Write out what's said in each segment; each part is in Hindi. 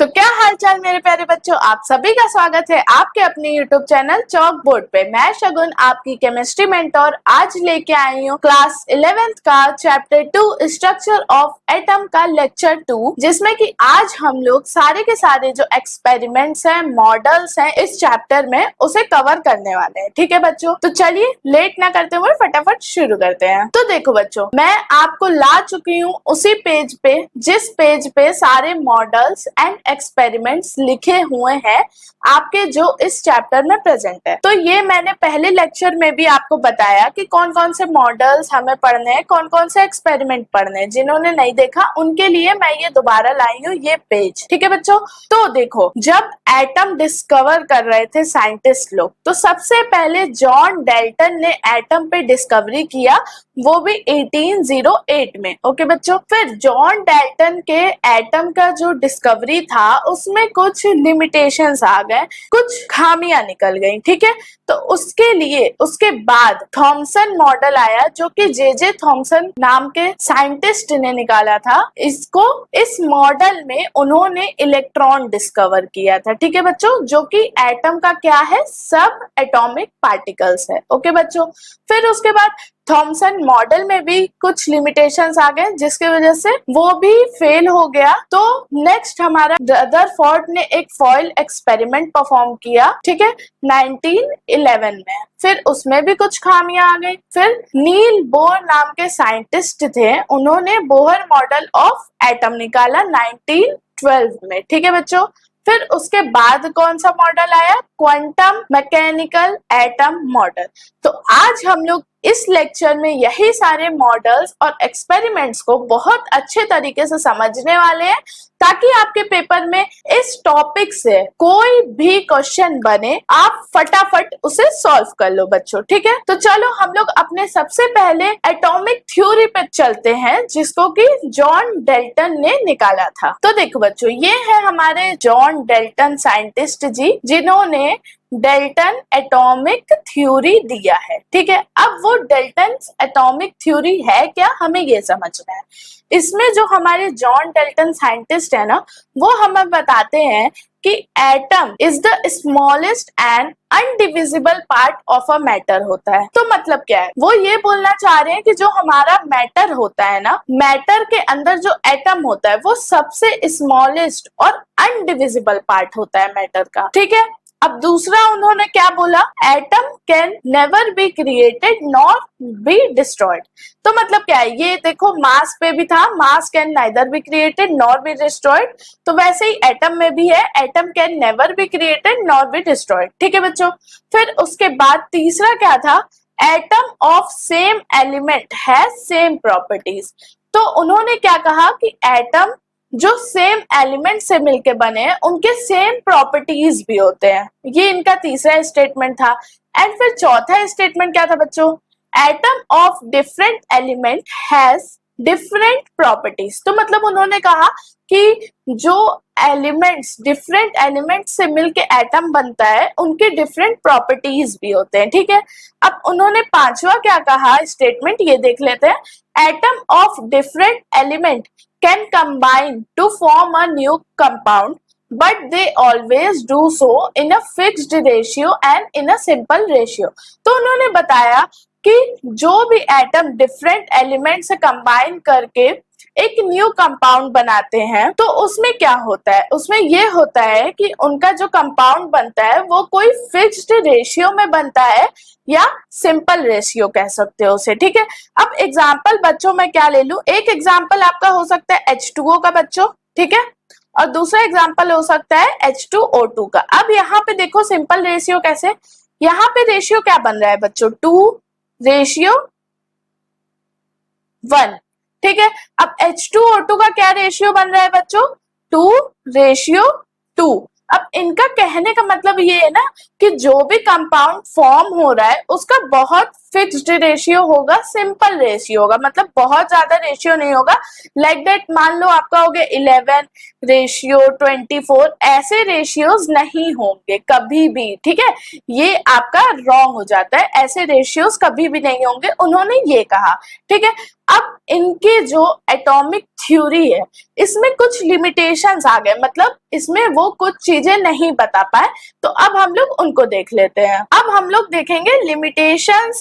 तो क्या हालचाल मेरे प्यारे बच्चों, आप सभी का स्वागत है आपके अपने YouTube चैनल चौक बोर्ड पे। मैं शगुन आपकी केमिस्ट्री मेंटोर आज लेके आई हूँ क्लास 11th का चैप्टर 2 स्ट्रक्चर ऑफ एटम का लेक्चर 2, जिसमें कि आज हम लोग सारे के सारे जो एक्सपेरिमेंट्स हैं, मॉडल्स हैं इस चैप्टर में उसे कवर करने वाले हैं। ठीक है बच्चों, तो चलिए लेट ना करते हुए फटाफट शुरू करते हैं। तो देखो बच्चों, मैं आपको ला चुकी हूँ उसी पेज पे जिस पेज पे सारे मॉडल्स एंड एक्सपेरिमेंट्स लिखे हुए हैं आपके जो इस चैप्टर में प्रेजेंट है। तो ये मैंने पहले लेक्चर में भी आपको बताया कि कौन कौन से मॉडल्स हमें पढ़ने हैं, कौन कौन से एक्सपेरिमेंट पढ़ने हैं। जिन्होंने नहीं देखा उनके लिए मैं ये दोबारा लाई हूँ ये पेज। ठीक है बच्चों, तो देखो जब एटम डिस्कवर कर रहे थे साइंटिस्ट लोग, तो सबसे पहले जॉन डेल्टन ने एटम पे डिस्कवरी किया, वो भी 1808 में। ओके बच्चों, फिर जॉन डेल्टन के एटम का जो डिस्कवरी था उसमें कुछ लिमिटेशंस आ गए, कुछ खामियां निकल गई। ठीक है, तो उसके लिए उसके बाद थॉमसन मॉडल आया, जो कि जे थॉमसन नाम के साइंटिस्ट ने निकाला था। इस मॉडल में उन्होंने इलेक्ट्रॉन डिस्कवर किया था। ठीक है बच्चों, जो कि एटम का क्या है, सब एटॉमिक पार्टिकल्स है। ओके बच्चों, फिर उसके बाद थॉमसन मॉडल में भी कुछ लिमिटेशंस आ गए, जिसकी वजह से वो भी फेल हो गया। तो नेक्स्ट हमारा रदरफोर्ड ने एक फॉयल एक्सपेरिमेंट परफॉर्म किया, ठीक है, 1911 में। फिर उसमें भी कुछ खामियां आ गई। फिर नील बोर नाम के साइंटिस्ट थे, उन्होंने बोहर मॉडल ऑफ एटम निकाला 1912 में। ठीक है बच्चों, फिर उसके बाद कौन सा मॉडल आया, क्वांटम मैकेनिकल एटम मॉडल। तो आज हम लोग इस लेक्चर में यही सारे मॉडल्स और एक्सपेरिमेंट्स को बहुत अच्छे तरीके से समझने वाले हैं, ताकि आपके पेपर में इस टॉपिक से कोई भी क्वेश्चन बने आप फटाफट उसे सॉल्व कर लो बच्चों। ठीक है, तो चलो हम लोग अपने सबसे पहले एटॉमिक थ्योरी पे चलते हैं, जिसको कि जॉन डेल्टन ने निकाला था। तो देखो बच्चों, ये है हमारे जॉन डेल्टन साइंटिस्ट जी, जिन्होंने डेल्टन एटॉमिक थ्योरी दिया है। ठीक है, अब वो डेल्टन एटॉमिक थ्योरी है क्या, हमें ये समझना है। इसमें जो हमारे जॉन डेल्टन साइंटिस्ट है ना, वो हमें बताते हैं कि atom is the smallest and undivisible part of a matter होता है। तो मतलब क्या है, वो ये बोलना चाह रहे हैं कि जो हमारा मैटर होता है ना, मैटर के अंदर जो एटम होता है वो सबसे स्मॉलेस्ट और अनडिविजिबल पार्ट होता है मैटर का। ठीक है, अब दूसरा उन्होंने क्या बोला, atom can never be created nor be destroyed. तो मतलब क्या है, ये देखो मास पे भी था, मास can neither be created nor be destroyed, तो वैसे ही एटम में भी है, atom can never be created nor be destroyed. ठीक है बच्चों, फिर उसके बाद तीसरा क्या था, atom of same element has same properties. तो उन्होंने क्या कहा कि एटम जो सेम एलिमेंट से मिलके बने हैं उनके सेम प्रॉपर्टीज भी होते हैं। ये इनका तीसरा स्टेटमेंट था। एंड फिर चौथा स्टेटमेंट क्या था बच्चों, atom of different element has different properties. तो मतलब उन्होंने कहा कि जो एलिमेंट्स डिफरेंट एलिमेंट से मिलके एटम बनता है उनके डिफरेंट प्रॉपर्टीज भी होते हैं। ठीक है, अब उन्होंने पांचवा क्या कहा स्टेटमेंट, ये देख लेते हैं, atom of different element can combine to form a new compound, but they always do so in a fixed ratio and in a simple ratio। तो उन्होंने बताया कि जो भी एटम डिफरेंट एलिमेंट से कंबाइन करके एक न्यू कंपाउंड बनाते हैं, तो उसमें क्या होता है, उसमें ये होता है कि उनका जो कंपाउंड बनता है वो कोई फिक्स्ड रेशियो में बनता है, या सिंपल रेशियो कह सकते हो उसे। ठीक है, अब एग्जांपल बच्चों मैं क्या ले लूं, एक एग्जांपल आपका हो सकता है H2O का बच्चों, ठीक है, और दूसरा एग्जांपल हो सकता है H2O2 का। अब यहाँ पे देखो सिंपल रेशियो कैसे, यहाँ पे रेशियो क्या बन रहा है बच्चों, 2:1। ठीक है, अब H2O2 का क्या रेशियो बन रहा है बच्चों, 2:2। अब इनका कहने का मतलब ये है ना कि जो भी कंपाउंड फॉर्म हो रहा है उसका बहुत फिक्स्ड रेशियो होगा, सिंपल रेशियो होगा, मतलब बहुत ज्यादा रेशियो नहीं होगा। लाइक दैट मान लो आपका हो गया 11 रेशियो 24, ऐसे रेशियोज नहीं होंगे कभी भी, ठीक है। ये आपका रॉन्ग हो जाता है, ऐसे रेशियोज कभी भी नहीं होंगे, उन्होंने ये कहा, ठीक है। अब इनके जो एटॉमिक थ्योरी है इसमें कुछ लिमिटेशंस आ गए, मतलब इसमें वो कुछ चीजें नहीं बता पाए, तो अब हम लोग उनको देख लेते हैं। अब हम लोग देखेंगे limitations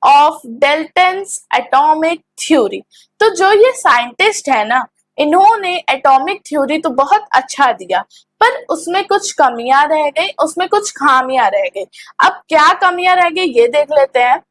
of Dalton's atomic theory. तो जो ये साइंटिस्ट है ना, इन्होंने एटॉमिक थ्योरी तो बहुत अच्छा दिया, पर उसमें कुछ कमियां रह गई, उसमें कुछ खामियां रह गई। अब क्या कमियां रह गई ये देख लेते हैं।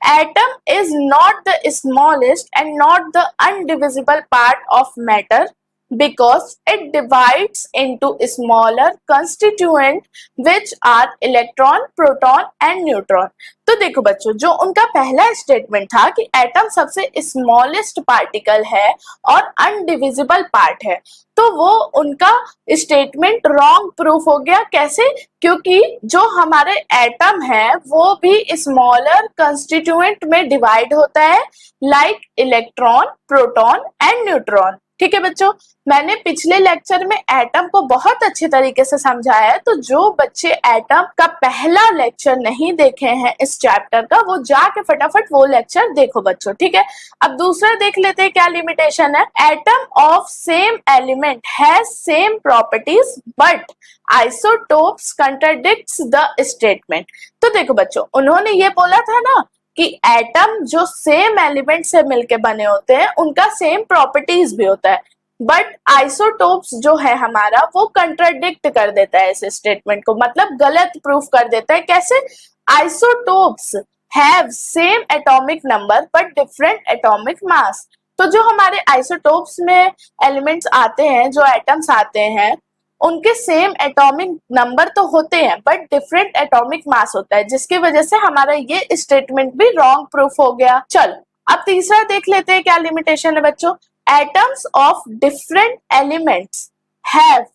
Atom is not the smallest and not the indivisible part of matter because it divides into smaller constituent which are electron, proton and neutron। तो देखो बच्चों, जो उनका पहला स्टेटमेंट था कि एटम सबसे स्मॉलेस्ट पार्टिकल है और अनडिविजिबल पार्ट है, तो वो उनका स्टेटमेंट रॉन्ग प्रूफ हो गया। कैसे? क्योंकि जो हमारे एटम है वो भी स्मॉलर कंस्टिट्यूएंट में डिवाइड होता है, like electron, proton and neutron. ठीक है बच्चों, मैंने पिछले लेक्चर में एटम को बहुत अच्छे तरीके से समझाया है, तो जो बच्चे एटम का पहला लेक्चर नहीं देखे हैं इस चैप्टर का, वो जाके फटाफट वो लेक्चर देखो बच्चों, ठीक है। अब दूसरा देख लेते हैं क्या लिमिटेशन है। Atom of same element has same properties but isotopes contradicts the statement. तो देखो बच्चों, उन्होंने ये बोला था ना कि एटम जो सेम एलिमेंट से मिलके बने होते हैं उनका सेम प्रॉपर्टीज भी होता है, बट आइसोटोप्स जो है हमारा वो कंट्राडिक्ट कर देता है इस स्टेटमेंट को, मतलब गलत प्रूफ कर देता है। कैसे? Isotopes have same atomic number but different atomic mass. तो जो हमारे आइसोटोप्स में एलिमेंट्स आते हैं, जो एटम्स आते हैं, उनके सेम एटॉमिक नंबर तो होते हैं बट डिफरेंट एटॉमिक मास होता है, जिसकी वजह से हमारा ये स्टेटमेंट भी रॉन्ग प्रूफ हो गया। चल अब तीसरा देख लेते हैं क्या लिमिटेशन है बच्चों। Atoms of different elements have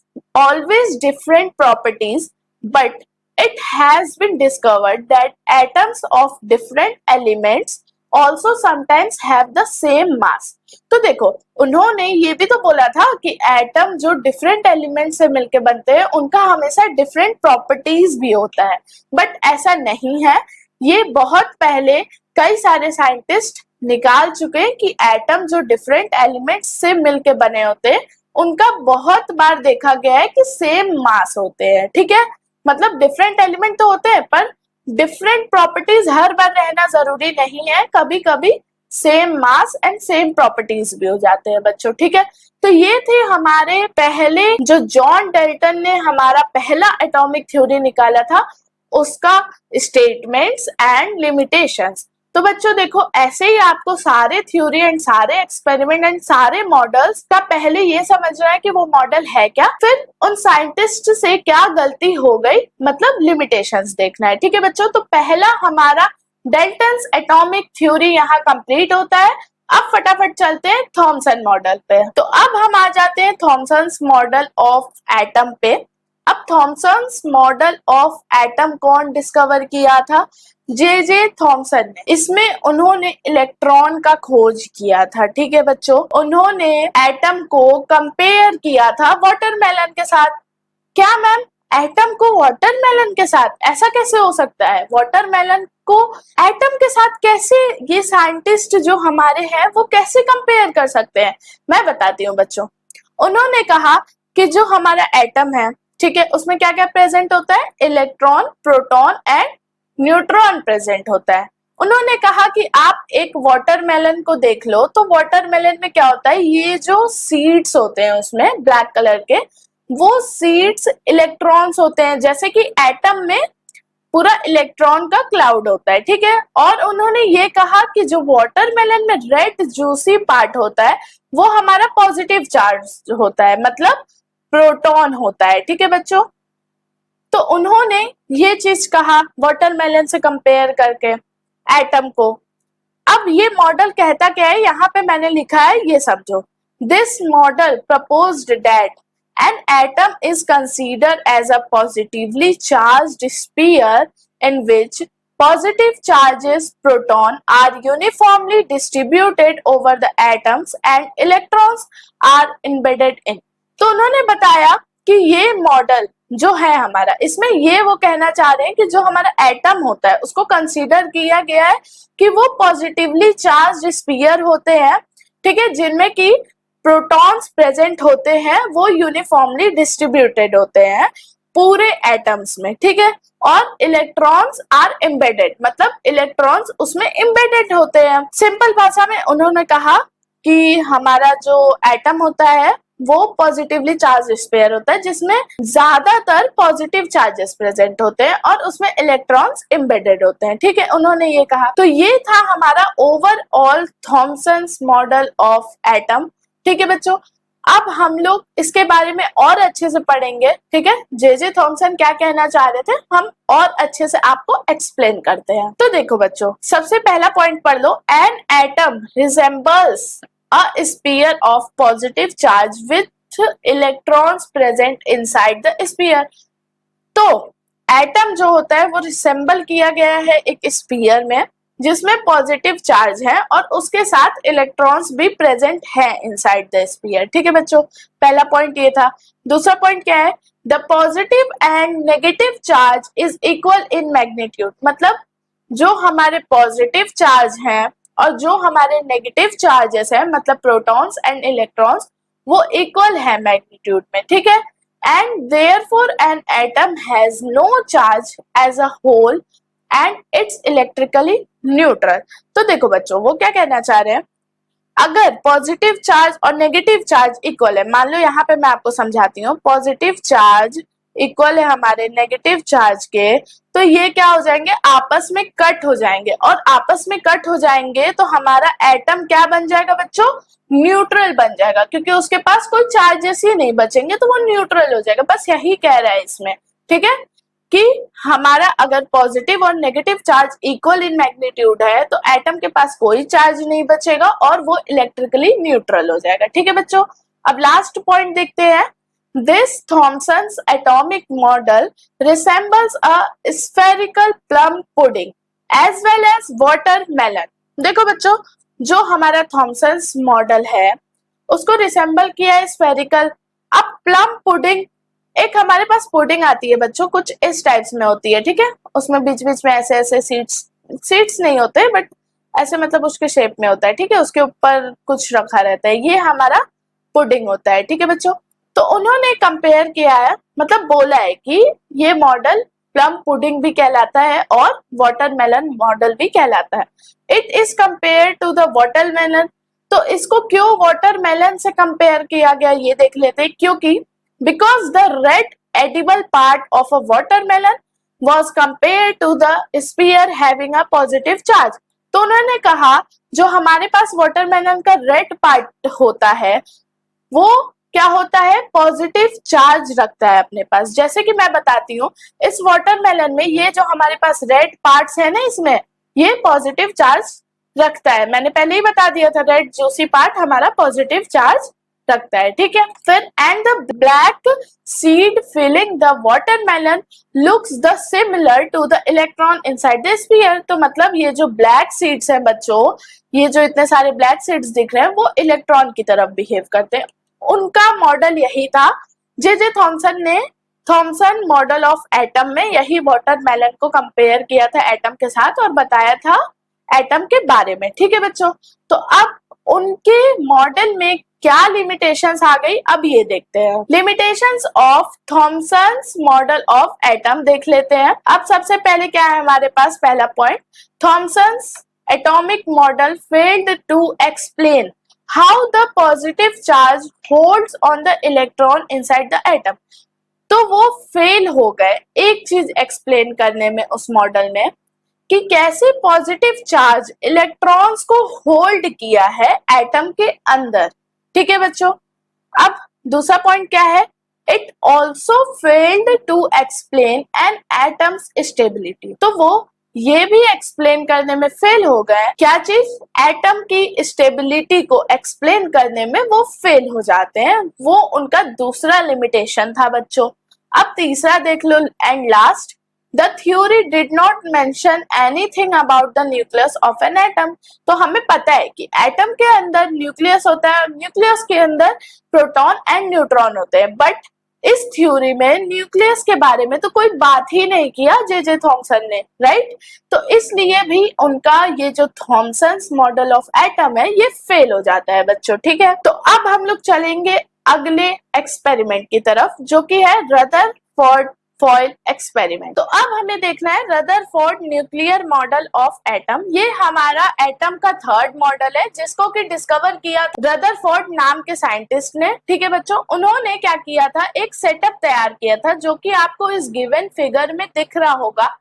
always different properties but it has been discovered that atoms of different elements also sometimes have the same mass। तो देखो, उन्होंने ये भी तो बोला था कि एटम जो डिफरेंट एलिमेंट से मिलके बनते हैं उनका हमेशा डिफरेंट प्रॉपर्टीज भी होता है, बट ऐसा नहीं है। ये बहुत पहले कई सारे साइंटिस्ट निकाल चुके हैं कि एटम जो डिफरेंट एलिमेंट्स से मिलके बने होते हैं उनका बहुत बार देखा गया है कि सेम मास होते हैं, ठीक है। मतलब डिफरेंट एलिमेंट तो होते हैं पर डिफरेंट प्रॉपर्टीज हर बार रहना जरूरी नहीं है, कभी कभी same mass and same properties भी हो जाते हैं बच्चों, ठीक है। तो ये थे हमारे पहले, जो जॉन डाल्टन ने हमारा पहला एटॉमिक थ्योरी निकाला था उसका स्टेटमेंट्स एंड लिमिटेशंस। तो बच्चों देखो, ऐसे ही आपको सारे थ्योरी एंड सारे एक्सपेरिमेंट एंड सारे मॉडल्स का पहले ये समझना है कि वो मॉडल है क्या, फिर उन साइंटिस्ट से क्या गलती हो गई, मतलब लिमिटेशंस देखना है, ठीक है बच्चों। तो पहला हमारा डाल्टन्स एटॉमिक थ्योरी यहाँ कंप्लीट होता है। अब फटाफट चलते हैं थॉमसन मॉडल पे। तो अब हम आ जाते हैं थॉमसन्स मॉडल ऑफ एटम पे। अब थॉमसन्स मॉडल ऑफ एटम कौन डिस्कवर किया था? जे थॉमसन ने। इसमें उन्होंने इलेक्ट्रॉन का खोज किया था, ठीक है बच्चों। उन्होंने एटम को कंपेयर किया था वाटरमेलन के साथ। क्या मैम, एटम को वाटरमेलन के साथ? ऐसा कैसे हो सकता है? वाटरमेलन को एटम के साथ कैसे ये साइंटिस्ट जो हमारे हैं वो कैसे कंपेयर कर सकते हैं? मैं बताती हूँ बच्चों। उन्होंने कहा कि जो हमारा एटम है, ठीक है, उसमें क्या क्या प्रेजेंट होता है? Electron, proton and neutron present होता है। उन्होंने कहा कि आप एक वाटरमेलन को देख लो, तो वाटरमेलन में क्या होता है, ये जो सीड्स होते हैं उसमें ब्लैक कलर के, वो सीड्स इलेक्ट्रॉन्स होते हैं, जैसे कि एटम में पूरा इलेक्ट्रॉन का क्लाउड होता है, ठीक है। और उन्होंने ये कहा कि जो वाटरमेलन में रेड जूसी पार्ट होता है वो हमारा पॉजिटिव चार्ज होता है, मतलब प्रोटॉन होता है, ठीक है बच्चों। तो उन्होंने ये चीज कहा वाटरमेलन से कंपेयर करके एटम को। अब ये मॉडल कहता क्या है, यहाँ पे मैंने लिखा है, ये समझो। This model proposed that an atom is considered as a positively charged sphere in which positive charges proton are uniformly distributed over the atoms and electrons are embedded in। तो उन्होंने बताया कि ये मॉडल जो है हमारा, इसमें ये वो कहना चाह रहे हैं कि जो हमारा एटम होता है उसको कंसीडर किया गया है कि वो पॉजिटिवली चार्ज स्फीयर होते हैं, ठीक है, जिनमें कि प्रोटॉन्स प्रेजेंट होते हैं, वो यूनिफॉर्मली डिस्ट्रीब्यूटेड होते हैं पूरे एटम्स में, ठीक है, और इलेक्ट्रॉन्स आर एम्बेडेड, मतलब इलेक्ट्रॉन्स उसमें एम्बेडेड होते हैं। सिंपल भाषा में उन्होंने कहा कि हमारा जो एटम होता है वो पॉजिटिवली चार्ज स्फीयर होता है जिसमें ज्यादातर पॉजिटिव चार्जेस प्रेजेंट होते हैं और उसमें इलेक्ट्रॉन्स एम्बेडेड होते हैं, ठीक है, उन्होंने ये कहा। तो ये था हमारा overall Thomson's model of atom, ठीक है बच्चों। अब हम लोग इसके बारे में और अच्छे से पढ़ेंगे, ठीक है, जे थॉमसन क्या कहना चाह रहे थे हम और अच्छे से आपको एक्सप्लेन करते हैं। तो देखो बच्चों, सबसे पहला पॉइंट पढ़ लो, an atom resembles a sphere of positive charge with electrons present inside the sphere। तो एटम जो होता है वो रिसेंबल किया गया है एक स्फीयर में जिसमें पॉजिटिव चार्ज है और उसके साथ इलेक्ट्रॉन्स भी प्रेजेंट है इनसाइड द स्फीयर, ठीक है बच्चों। पहला पॉइंट ये था। दूसरा पॉइंट क्या है, the positive and negative charge is equal in magnitude, मतलब जो हमारे पॉजिटिव चार्ज हैं और जो हमारे नेगेटिव चार्जेस है, मतलब प्रोटॉन्स एंड इलेक्ट्रॉन्स, वो इक्वल है मैग्नीट्यूड में, ठीक है। And therefore an atom has no charge as a whole and it's electrically neutral. तो देखो बच्चों, वो क्या कहना चाह रहे हैं, अगर पॉजिटिव चार्ज और नेगेटिव चार्ज इक्वल है, मान लो यहाँ पे मैं आपको समझाती हूँ, पॉजिटिव चार्ज इक्वल है हमारे नेगेटिव चार्ज के, तो ये क्या हो जाएंगे, आपस में कट हो जाएंगे, और आपस में कट हो जाएंगे तो हमारा एटम क्या बन जाएगा बच्चों, न्यूट्रल बन जाएगा, क्योंकि उसके पास कोई चार्जेस ही नहीं बचेंगे तो वो न्यूट्रल हो जाएगा। बस यही कह रहा है इसमें, ठीक है, कि हमारा अगर पॉजिटिव और negative charge equal in magnitude है तो एटम के पास कोई चार्ज नहीं बचेगा और वो इलेक्ट्रिकली न्यूट्रल हो जाएगा, ठीक है बच्चों। अब लास्ट पॉइंट देखते हैं, This Thomson's atomic model resembles a spherical plum pudding as well as watermelon। देखो बच्चों, जो हमारा थॉमसन्स मॉडल है उसको रिसेंबल किया है स्फेरिकल। अब प्लम पुडिंग, एक हमारे पास पुडिंग आती है बच्चों, कुछ इस टाइप्स में होती है, ठीक है, उसमें बीच बीच में ऐसे ऐसे सीड्स नहीं होते, बट ऐसे मतलब उसके शेप में होता है, ठीक है, उसके ऊपर कुछ रखा रहता है, ये हमारा पुडिंग होता है, ठीक है बच्चों। तो उन्होंने कंपेयर किया है, मतलब बोला है कि ये मॉडल प्लम पुडिंग भी कहलाता है और वाटरमेलन मॉडल भी कहलाता है। It is compare to the watermelon. तो इसको क्यों वाटरमेलन से कंपेयर किया गया ये देख लेते हैं, क्योंकि because the red edible part of a watermelon was compared to the sphere having a positive charge। तो उन्होंने कहा जो हमारे पास वाटरमेलन का रेड पार्ट होता है वो क्या होता है, पॉजिटिव चार्ज रखता है अपने पास। जैसे कि मैं बताती हूँ, इस वाटरमेलन में ये जो हमारे पास रेड पार्ट्स है ना, इसमें ये पॉजिटिव चार्ज रखता है, मैंने पहले ही बता दिया था, रेड जूसी पार्ट हमारा पॉजिटिव चार्ज रखता है, ठीक है। फिर and the black seed filling the watermelon looks the similar to the electron inside the sphere. तो मतलब ये जो ब्लैक सीड्स हैं बच्चों, ये जो इतने सारे ब्लैक सीड्स दिख रहे हैं वो इलेक्ट्रॉन की तरफ बिहेव करते हैं। उनका मॉडल यही था, जे थॉमसन ने थॉमसन मॉडल ऑफ एटम में यही वाटरमेलन को कंपेयर किया था एटम के साथ और बताया था एटम के बारे में, ठीक है बच्चों। तो अब उनके मॉडल में क्या लिमिटेशंस आ गई, अब ये देखते हैं। Limitations of Thomson's model of atom देख लेते हैं। अब सबसे पहले क्या है हमारे पास, पहला point, Thomson's atomic model failed to explain how the positive charge holds on the electron inside the atom। तो वो फेल हो गए एक चीज एक्सप्लेन करने में उस मॉडल में कि कैसे पॉजिटिव चार्ज इलेक्ट्रॉन्स को होल्ड किया है एटम के अंदर, ठीक है बच्चों। अब दूसरा पॉइंट क्या है, it also failed to explain an atom's stability. तो वो ये भी एक्सप्लेन करने में फेल हो गए, क्या चीज, एटम की स्टेबिलिटी को एक्सप्लेन करने में वो फेल हो जाते हैं, वो उनका दूसरा लिमिटेशन था बच्चों। अब तीसरा देख लो and last, The theory did not mention anything about the nucleus of an atom. तो हमें पता है कि एटम के अंदर न्यूक्लियस होता है, न्यूक्लियस के अंदर प्रोटॉन एंड न्यूट्रॉन होते हैं, बट इस थ्योरी में न्यूक्लियस के बारे में तो कोई बात ही नहीं किया जे थॉमसन ने, राइट। तो इसलिए भी उनका ये जो थॉमसन्स मॉडल ऑफ एटम है ये फेल हो जाता है बच्चों, ठीक है। तो अब हम लोग चलेंगे अगले एक्सपेरिमेंट की तरफ, जो कि है रदरफोर्ड फॉयल एक्सपेरिमेंट। तो अब हमें देखना है Rutherford nuclear model of atom. ये हमारा एटम का थर्ड मॉडल है, जिसको कि डिस्कवर किया रदरफोर्ड नाम के साइंटिस्ट ने, ठीक है बच्चों। उन्होंने क्या किया था, एक सेटअप तैयार किया था, जो कि आपको इस गिवन फिगर में दिख रहा होगा।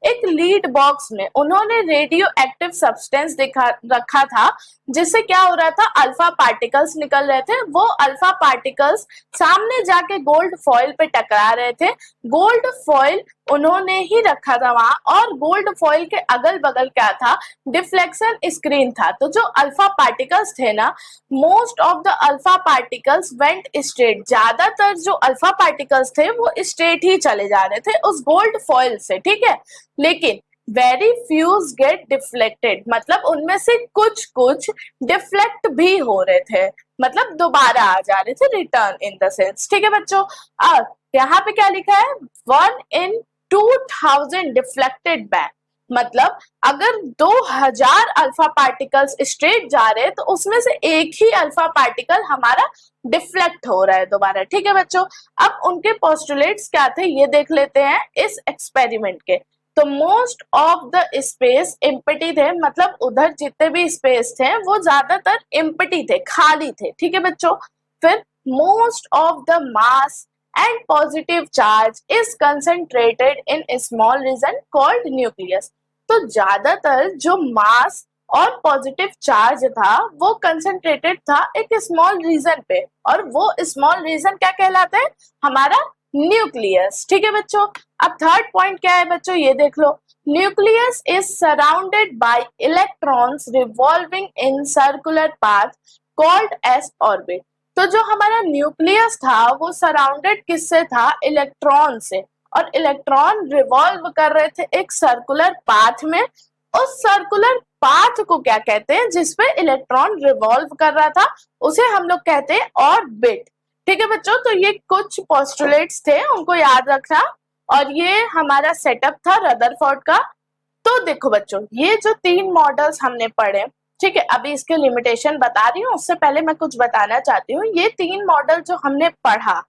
एक लीड बॉक्स में उन्होंने रेडियो एक्टिव सब्सटेंस रखा था, जिससे क्या हो रहा था, अल्फा पार्टिकल्स निकल रहे थे। वो अल्फा पार्टिकल्स सामने जाके गोल्ड फॉइल पे टकरा रहे थे। गोल्ड फॉइल उन्होंने ही रखा था वहां, और गोल्ड फॉइल के अगल बगल क्या था, डिफ्लेक्शन स्क्रीन था। तो जो अल्फा पार्टिकल्स थे ना, most of the alpha particles went straight. ज्यादातर जो अल्फा पार्टिकल्स थे वो स्ट्रेट ही चले जा रहे थे उस गोल्ड फॉइल से, ठीक है। लेकिन वेरी फ्यूज गेट डिफ्लेक्टेड, मतलब उनमें से कुछ कुछ डिफ्लेक्ट भी हो रहे थे, मतलब दोबारा आ जा रहे थे, रिटर्न इन द सेंस, ठीक है बच्चों। अब यहाँ पे क्या लिखा है, 1 in 2000 डिफ्लेक्टेड बैक, मतलब अगर 2000 अल्फा पार्टिकल्स स्ट्रेट जा रहे हैं तो उसमें से एक ही अल्फा पार्टिकल हमारा डिफ्लेक्ट हो रहा है दोबारा, ठीक है बच्चों। अब उनके पोस्टुलेट्स क्या थे ये देख लेते हैं इस एक्सपेरिमेंट के। तो most of the space empty थे, मतलब उधर जितने भी स्पेस थे वो ज्यादातर एम्प्टी थे, खाली थे, ठीक है बच्चों। फिर most of the mass and positive charge is concentrated in small reason called nucleus. तो ज्यादातर जो मास और पॉजिटिव चार्ज था वो कंसंट्रेटेड था एक स्मॉल रीजन पे, और वो स्मॉल रीजन क्या कहलाता है, हमारा न्यूक्लियस, ठीक है बच्चों। अब थर्ड पॉइंट क्या है बच्चों, ये देख लो, nucleus is surrounded by electrons revolving in circular path called as orbit. तो जो हमारा न्यूक्लियस था वो सराउंडेड किससे था, इलेक्ट्रॉन से, और इलेक्ट्रॉन रिवॉल्व कर रहे थे एक सर्कुलर पाथ में। उस सर्कुलर पाथ को क्या कहते हैं, जिसपे इलेक्ट्रॉन रिवॉल्व कर रहा था, उसे हम लोग कहते हैं ऑर्बिट, ठीक है बच्चों। तो ये कुछ पोस्टुलेट्स थे, उनको याद रखना, और ये हमारा सेटअप था रदरफोर्ड का। तो देखो बच्चों, ये जो 3 मॉडल्स हमने पढ़े, ठीक है, अभी इसके लिमिटेशन बता रही हूँ, उससे पहले मैं कुछ बताना चाहती हूँ। ये 3 मॉडल जो हमने पढ़ा,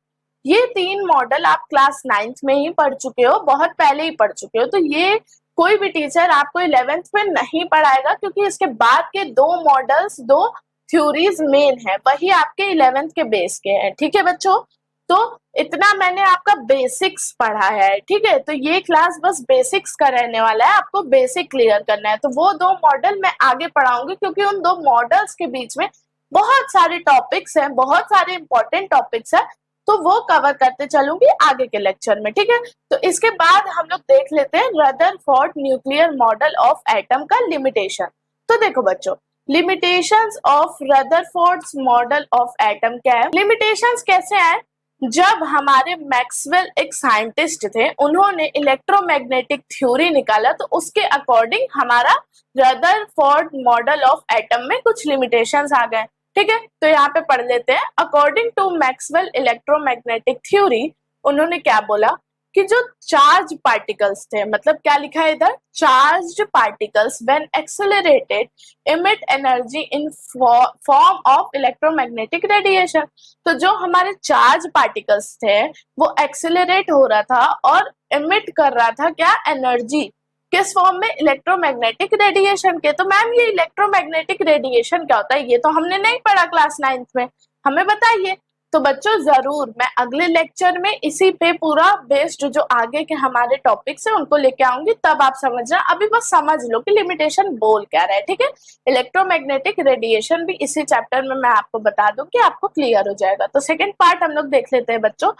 ये 3 मॉडल आप क्लास 9th में ही पढ़ चुके हो, बहुत पहले ही पढ़ चुके हो। तो ये कोई भी टीचर आपको 11th में नहीं पढ़ाएगा, क्योंकि इसके बाद के 2 मॉडल्स, 2 थ्योरीज मेन है, वही आपके 11th के बेस के हैं, ठीक है बच्चों। तो इतना मैंने आपका बेसिक्स पढ़ा है, ठीक है। तो ये क्लास बस बेसिक्स का रहने वाला है, आपको बेसिक क्लियर करना है। तो वो 2 मॉडल मैं आगे पढ़ाऊंगी, क्योंकि उन 2 मॉडल्स के बीच में बहुत सारे टॉपिक्स हैं, बहुत सारे इंपॉर्टेंट टॉपिक्स हैं, तो वो कवर करते चलूंगी आगे के लेक्चर में, ठीक है। तो इसके बाद हम लोग देख लेते हैं Rutherford nuclear model of atom का लिमिटेशन। तो देखो बच्चों, limitations of Rutherford's model of atom क्या है, लिमिटेशंस कैसे हैं। जब हमारे मैक्सवेल एक साइंटिस्ट थे, उन्होंने इलेक्ट्रोमैग्नेटिक थ्योरी निकाला, तो उसके अकॉर्डिंग हमारा रदरफोर्ड मॉडल ऑफ एटम में कुछ लिमिटेशंस आ गए, ठीक है। तो यहाँ पे पढ़ लेते हैं। According to Maxwell electromagnetic theory, उन्होंने क्या बोला कि जो चार्ज पार्टिकल्स थे, मतलब क्या लिखा है इधर, charge particles when accelerated emit energy in form of electromagnetic radiation. तो जो हमारे चार्ज पार्टिकल्स थे वो एक्सेलरेट हो रहा था और एमिट कर रहा था क्या, एनर्जी, किस फॉर्म में, इलेक्ट्रोमैग्नेटिक रेडिएशन के। तो मैम ये इलेक्ट्रोमैग्नेटिक रेडिएशन क्या होता है, ये तो हमने नहीं पढ़ा क्लास 9th में, हमें बताइए। तो बच्चों जरूर मैं अगले लेक्चर में इसी पे पूरा बेस्ड जो आगे के हमारे टॉपिक्स है उनको लेके आऊंगी, तब आप समझना। अभी बस समझ लो कि लिमिटेशन बोल क्या रहा है, ठीक है। इलेक्ट्रोमैग्नेटिक रेडिएशन भी इसी चैप्टर में मैं आपको बता दूं कि आपको क्लियर हो जाएगा। तो सेकेंड पार्ट हम लोग देख लेते हैं बच्चों।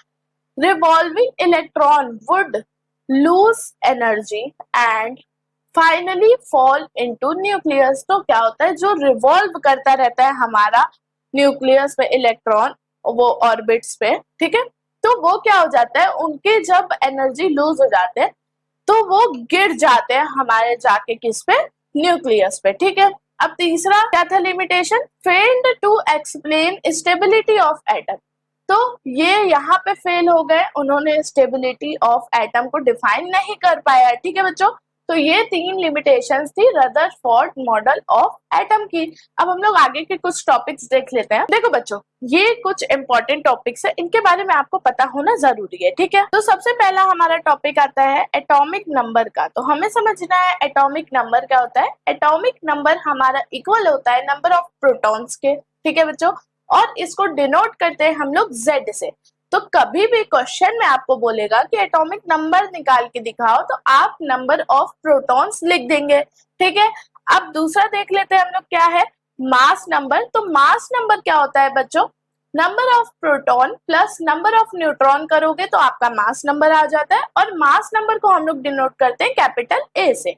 Revolving electron would lose energy and finally fall into nucleus. तो क्या होता है, जो रिवॉल्व करता रहता है हमारा न्यूक्लियस पे इलेक्ट्रॉन, वो ऑर्बिट्स पे, ठीक है, तो वो क्या हो जाता है, उनके जब एनर्जी लूज हो जाते हैं तो वो गिर जाते हैं हमारे जाके किस पे, न्यूक्लियस पे। ठीक है, अब तीसरा क्या था limitation, failed to explain stability of atom. तो ये यहाँ पे फेल हो गए, उन्होंने स्टेबिलिटी ऑफ एटम को डिफाइन नहीं कर पाया। ठीक है बच्चों, तो ये 3 लिमिटेशंस थी रदरफोर्ड मॉडल ऑफ एटम की। अब हम लोग आगे के कुछ टॉपिक्स देख लेते हैं। देखो बच्चों, ये कुछ इंपॉर्टेंट टॉपिक्स है, इनके बारे में आपको पता होना जरूरी है। ठीक है, तो सबसे पहला हमारा टॉपिक आता है एटॉमिक नंबर का। तो हमें समझना है एटॉमिक नंबर क्या होता है। एटॉमिक नंबर हमारा इक्वल होता है नंबर ऑफ प्रोटॉन्स के। ठीक है बच्चों, और इसको डिनोट करते हैं हम लोग Z से। तो कभी भी क्वेश्चन में आपको बोलेगा कि एटॉमिक नंबर निकाल के दिखाओ, तो आप नंबर ऑफ प्रोटॉन्स लिख देंगे। ठीक है, अब दूसरा देख लेते हैं हम लोग क्या है, मास नंबर। तो मास नंबर क्या होता है बच्चों, number of proton plus number of neutron करोगे तो आपका मास नंबर आ जाता है, और मास नंबर को हम लोग डिनोट करते हैं कैपिटल A से।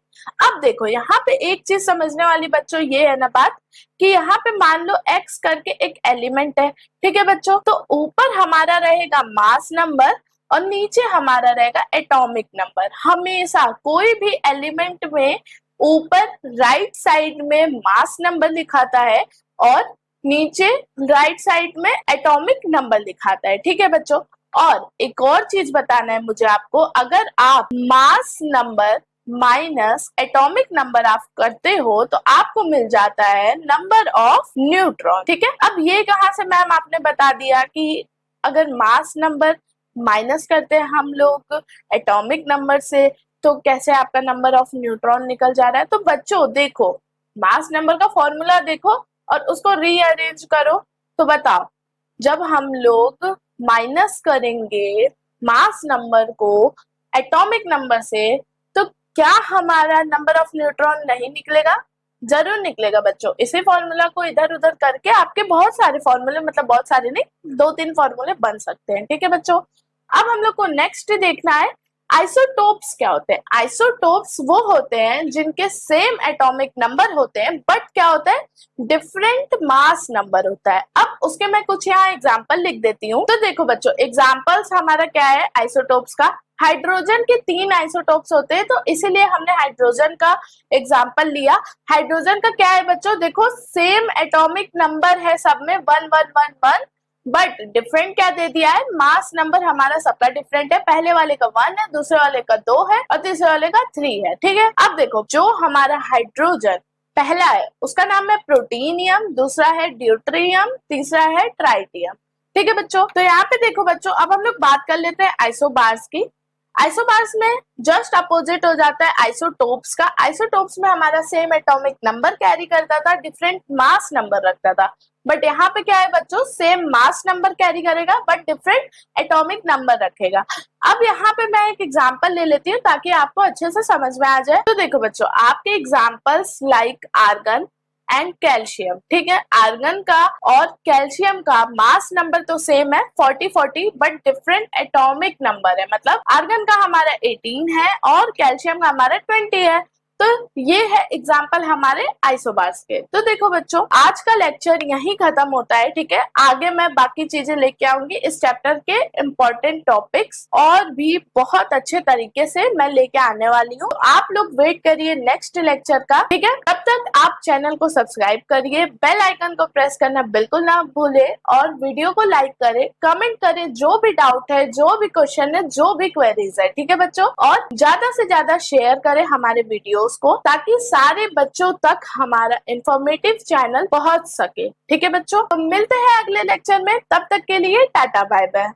अब देखो यहाँ पे एक चीज समझने वाली बच्चों ये है ना बात, कि यहाँ पे मान लो X करके एक एलिमेंट है। ठीक है बच्चों, तो ऊपर हमारा रहेगा मास नंबर और नीचे हमारा रहेगा एटॉमिक नंबर। हमेशा कोई भी एलिमेंट में ऊपर राइट साइड में मास नंबर लिखाता है और नीचे राइट साइड में एटॉमिक नंबर दिखाता है। ठीक है बच्चों, और एक और चीज बताना है मुझे आपको, अगर आप mass number minus atomic number आप करते हो तो आपको मिल जाता है नंबर ऑफ न्यूट्रॉन। ठीक है, अब ये कहाँ से मैम आपने बता दिया कि अगर मास नंबर माइनस करते हैं हम लोग एटॉमिक नंबर से तो कैसे आपका नंबर ऑफ न्यूट्रॉन निकल जा रहा है। तो बच्चों देखो, मास नंबर का फॉर्मूला देखो और उसको रीअरेंज करो, तो बताओ जब हम लोग माइनस करेंगे मास नंबर को एटॉमिक नंबर से तो क्या हमारा नंबर ऑफ न्यूट्रॉन नहीं निकलेगा? जरूर निकलेगा बच्चों। इसी फॉर्मूला को इधर उधर करके आपके बहुत सारे फॉर्मूले, मतलब बहुत सारे नहीं, 2-3 फॉर्मूले बन सकते हैं। ठीक है बच्चों, अब हम लोग को नेक्स्ट देखना है आइसोटोप्स क्या होते हैं। आइसोटोप्स वो होते हैं जिनके सेम एटॉमिक नंबर होते हैं बट क्या होता है, डिफरेंट मास नंबर होता है। अब उसके मैं कुछ यहाँ एग्जांपल लिख देती हूँ। तो देखो बच्चों, एग्जांपल्स हमारा क्या है आइसोटोप्स का, हाइड्रोजन के 3 आइसोटोप्स होते हैं, तो इसीलिए हमने हाइड्रोजन का एग्जांपल लिया। हाइड्रोजन का क्या है बच्चों, देखो सेम एटॉमिक नंबर है सब में 1 1 1 1, बट डिफरेंट क्या दे दिया है, मास नंबर हमारा सबका डिफरेंट है। पहले वाले का 1 है, दूसरे वाले का 2 है और तीसरे वाले का 3 है। ठीक है, अब देखो जो हमारा हाइड्रोजन पहला है उसका नाम है प्रोटीनियम, दूसरा है ड्यूटेरियम, तीसरा है ट्राइटियम। ठीक है बच्चों, तो यहाँ पे देखो बच्चों, अब हम लोग बात कर लेते हैं आइसोबार्स की। आइसोबार्स में जस्ट अपोजिट हो जाता है आइसोटोप्स का। आइसोटोप्स में हमारा सेम एटॉमिक नंबर कैरी करता था, डिफरेंट मास नंबर रखता था, बट यहाँ पे क्या है बच्चों, सेम मास नंबर कैरी करेगा बट डिफरेंट एटॉमिक नंबर रखेगा। अब यहाँ पे मैं एक एग्जांपल ले लेती हूँ ताकि आपको अच्छे से समझ में आ जाए। तो देखो बच्चों, आपके examples like argon and calcium. ठीक है, आर्गन का और कैल्शियम का मास नंबर तो सेम है 40-40, बट डिफरेंट एटॉमिक नंबर है। मतलब आर्गन का हमारा 18 है और कैल्शियम का हमारा 20 है। तो ये है एग्जाम्पल हमारे आइसोबार्स के। तो देखो बच्चों, आज का लेक्चर यहीं खत्म होता है। ठीक है, आगे मैं बाकी चीजें लेके आऊंगी, इस चैप्टर के इम्पोर्टेंट टॉपिक्स और भी बहुत अच्छे तरीके से मैं लेके आने वाली हूँ। आप लोग वेट करिए नेक्स्ट लेक्चर का। ठीक है, तब तक आप चैनल को सब्सक्राइब करिए, बेल आइकन को प्रेस करना बिल्कुल ना भूले और वीडियो को लाइक करे, कमेंट करे जो भी डाउट है, जो भी क्वेश्चन है, जो भी क्वेरीज है। ठीक है बच्चों, और ज्यादा से ज्यादा शेयर करें हमारे वीडियो को ताकि सारे बच्चों तक हमारा इंफॉर्मेटिव चैनल पहुंच सके। ठीक है बच्चों, तो मिलते हैं अगले लेक्चर में, तब तक के लिए टाटा बाय बाय।